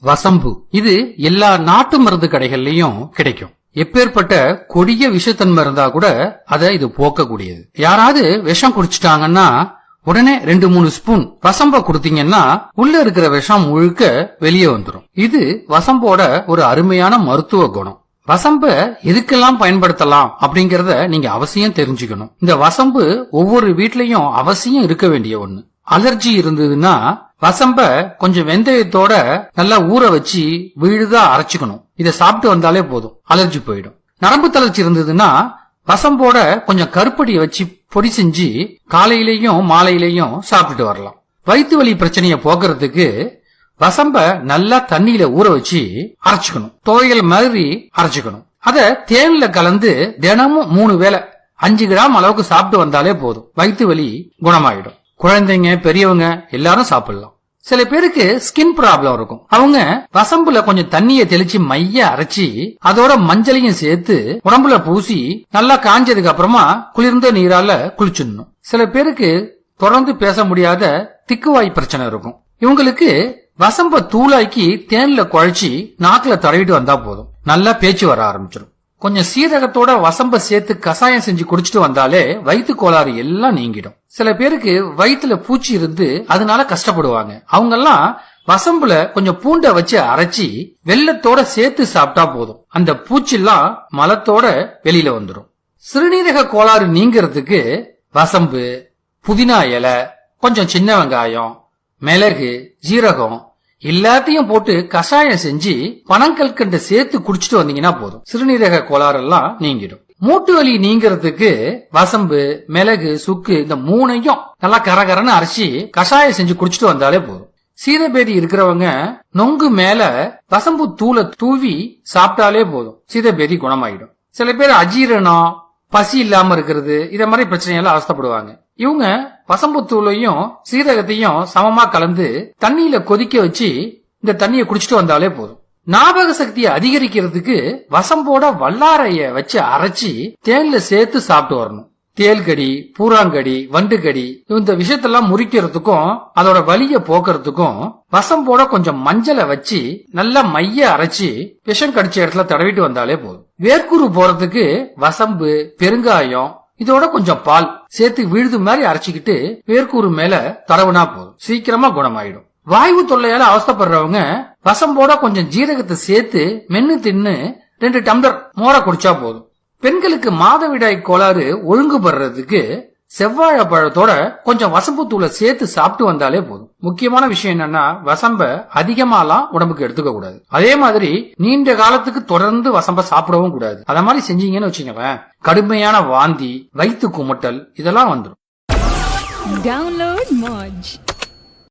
வசம்பு இது எல்லா நாட்டு மருந்து கடைகள்லயும் கிடைக்கும். எப்பேற்பட்ட கொடிய விஷத்தன்மை இருந்தா கூட அதை இது போக்கக்கூடியது. யாராவது விஷம் குடிச்சிட்டாங்கன்னா உடனே 2-3 ஸ்பூன் வசம்ப கொடுத்தீங்கன்னா உள்ள இருக்கிற விஷம் முழுக்க வெளியே வந்துடும். இது வசம்போட ஒரு அருமையான மருத்துவ குணம். வசம்ப எதுக்கெல்லாம் பயன்படுத்தலாம் அப்படிங்கறத நீங்க அவசியம் தெரிஞ்சுக்கணும். இந்த வசம்பு ஒவ்வொரு வீட்லயும் அவசியம் இருக்க வேண்டிய ஒண்ணு. அலர்ஜி இருந்ததுன்னா வசம்ப கொஞ்சம் வெந்தயத்தோட நல்லா ஊற வச்சு விழுதா அரைச்சுக்கணும். இதை சாப்பிட்டு வந்தாலே போதும், அலர்ஜி போயிடும். நரம்பு தளர்ச்சி இருந்ததுன்னா வசம்போட கொஞ்சம் கருப்படியை வச்சு பொடி செஞ்சு காலையிலையும் மாலையிலையும் சாப்பிட்டுட்டு வரலாம். வயிற்று வலி பிரச்சனைய போக்குறதுக்கு வசம்ப நல்லா தண்ணியில ஊற வச்சு அரைச்சுக்கணும். துவையல் மாதிரி அரைச்சுக்கணும். அத தேன்ல கலந்து தினமும் 3 வேளை 5 கிராம் அளவுக்கு சாப்பிட்டு வந்தாலே போதும், வயிற்று வலி குணமாயிடும். குழந்தைங்க பெரியவங்க எல்லாரும் சாப்பிடலாம். சில பேருக்கு ஸ்கின் ப்ராப்ளம் இருக்கும். அவங்க வசம்புல கொஞ்சம் தண்ணிய தெளிச்சு மைய அரைச்சி அதோட மஞ்சளையும் சேர்த்து உடம்புல பூசி நல்லா காஞ்சதுக்கு அப்புறமா குளிர்ந்த நீரால குளிச்சிடணும். சில பேருக்கு தொடர்ந்து பேச முடியாத திக்குவாய் பிரச்சனை இருக்கும். இவங்களுக்கு வசம்ப தூளாக்கி தேன்ல குழைச்சி நாக்குல தடவிட்டு வந்தா போதும், நல்லா பேச்சு வர ஆரம்பிச்சிடும். கொஞ்சம் சீரகத்தோட வசம்ப சேர்த்து கசாயம் செஞ்சு குடிச்சிட்டு வந்தாலே வயிற்று கோளாறு எல்லாம் நீங்கிடும். சில பேருக்கு வயிற்றுல பூச்சி இருந்து அதனால கஷ்டப்படுவாங்க. அவங்க எல்லாம் வசம்புல கொஞ்சம் பூண்டை வச்சு அரைச்சி வெள்ளத்தோட சேர்த்து சாப்பிட்டா போதும், அந்த பூச்சி எல்லாம் மலத்தோட வெளியில வந்துடும். சிறுநீரக கோளாறு நீங்கிறதுக்கு வசம்பு, புதினா இலை, கொஞ்சம் சின்ன வெங்காயம், மிளகு, ஜீரகம் எல்லாத்தையும் போட்டு கஷாயம் செஞ்சு பனங்கல்கண்டு சேர்த்து குடிச்சிட்டு வந்தீங்கன்னா போதும், சிறுநீரக கோளாறு எல்லாம் நீங்கிடும். மூட்டு வலி நீங்கிறதுக்கு வசம்பு, மிளகு, சுக்கு இந்த 3ஐயும் நல்லா கரகரன்னு அரைச்சி கஷாயம் செஞ்சு குடிச்சிட்டு வந்தாலே போதும். சீதபேதி இருக்கிறவங்க நொங்கு மேல வசம்பு தூளை தூவி சாப்பிட்டாலே போதும், சீதபேதி குணமாயிடும். சில பேர் அஜீரணம், பசி இல்லாம இருக்கிறது, இத மாதிரி பிரச்சனையெல்லாம் அவஸ்தப்படுவாங்க. இவங்க வசம்பு தூளையும் சீரகத்தையும் சமமா கலந்து தண்ணியில கொதிக்க வச்சு இந்த தண்ணியை குடிச்சிட்டு வந்தாலே போதும். ஞாபக சக்தியை அதிகரிக்கிறதுக்கு வசம்போட வல்லாரைய வச்சு அரைச்சி தேன்ல சேர்த்து சாப்பிட்டு வரணும். தேல்கடி, பூராங்கடி, வண்டுகடி இந்த விஷயத்தெல்லாம் முறிக்கிறதுக்கும் அதோட வலிய போக்குறதுக்கும் வசம்போட கொஞ்சம் மஞ்சளை வச்சு நல்லா மைய அரைச்சி விஷம் கடிச்ச இடத்துல தடவிட்டு வந்தாலே போதும். வேர்க்குரு போறதுக்கு வசம்பு, பெருங்காயம் இதோட கொஞ்சம் பால் சேர்த்து விழுது மாதிரி அரைச்சிக்கிட்டு வேர்க்கூறு மேல தடவுனா போதும், சீக்கிரமா குணமாயிடும். வாயு தொல்லையால அவஸ்தப்படுறவங்க வசம்போட கொஞ்சம் ஜீரகத்தை சேர்த்து மென்னு தின்னு 2 டம்ளர் மோர குடிச்சா போதும். பெண்களுக்கு மாதவிடாய் கோளாறு ஒழுங்குபடுறதுக்கு செவ்வாழை பழத்தோட கொஞ்சம் வசம்பு தூளை சேர்த்து சாப்பிட்டு வந்தாலே போதும். முக்கியமான விஷயம் என்னன்னா வசம்ப அதிகமாலாம் உடம்புக்கு எடுத்துக்க கூடாது. அதே மாதிரி நீண்ட காலத்துக்கு தொடர்ந்து வசம்ப சாப்பிடவும் கூடாது. அத மாதிரி செஞ்சீங்கன்னு வச்சுக்கோங்களேன், கடுமையான வாந்தி, வயிற்று குமட்டல் இதெல்லாம் வந்துடும். Download Moj.